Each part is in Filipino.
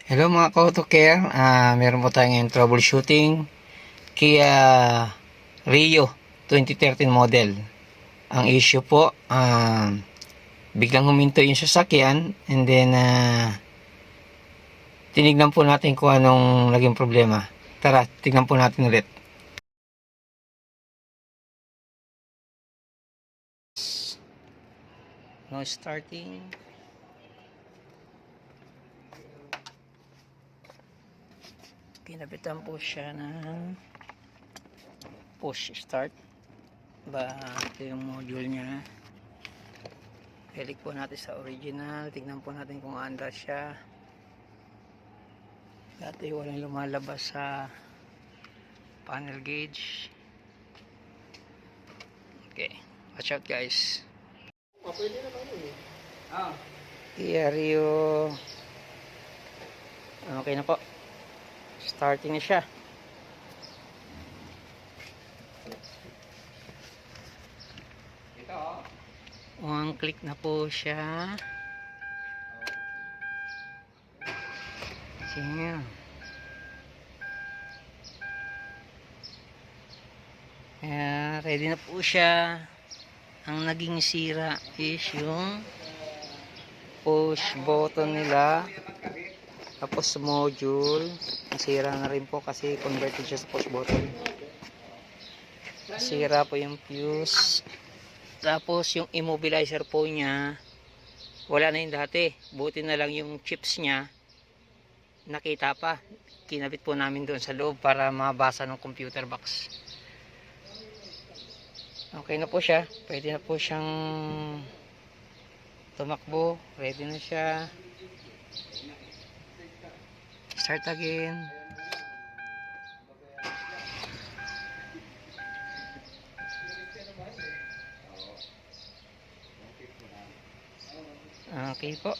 Hello mga ka-AutoCare, meron po tayong ngayon troubleshooting Kia Rio 2013 model. Ang issue po, biglang huminto yung sasakyan and then tinignan po natin kung anong naging problema. Tara, tignan po natin ulit. No starting. Kinabitan po siya ng push start. Ito yung module niya. Balik po natin sa original. Tignan po natin kung aandar siya. Dati walang lumalabas sa panel gauge. Okay, watch out guys. Pwede na tayo eh. Kia Rio. Okay na po. Starting na siya. One click na po siya. Sige. Ready na po siya. Ang naging sira is yung push button nila. Tapos module. Nasira na rin po kasi converted siya sa push button. Nasira po yung fuse. Tapos yung immobilizer po niya, wala na yung dati. Buti na lang yung chips niya nakita pa. Kinabit po namin doon sa loob para mabasa ng computer box. Okay na po siya. Pwede na po siyang tumakbo. Ready na siya. Start again. Okay po.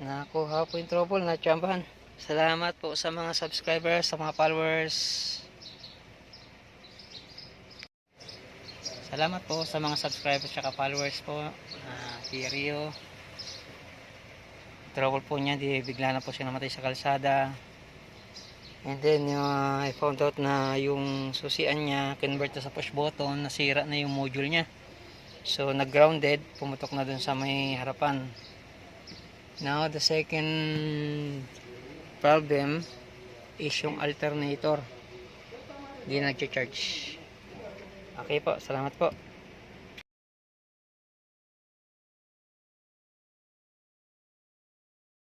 Nakuha po yung trouble. Natsambahan. Salamat po sa mga subscribers, sa mga followers. Salamat po sa mga subscribers at followers po. Kia Rio. Trouble po niya, di bigla na po siya namatay sa kalsada. And then I found out na yung susian niya convert na sa push button, nasira na yung module niya. So nag-grounded, pumutok na dun sa may harapan. Now the second problem is yung alternator. Hindi nag-charge. Okay po, salamat po.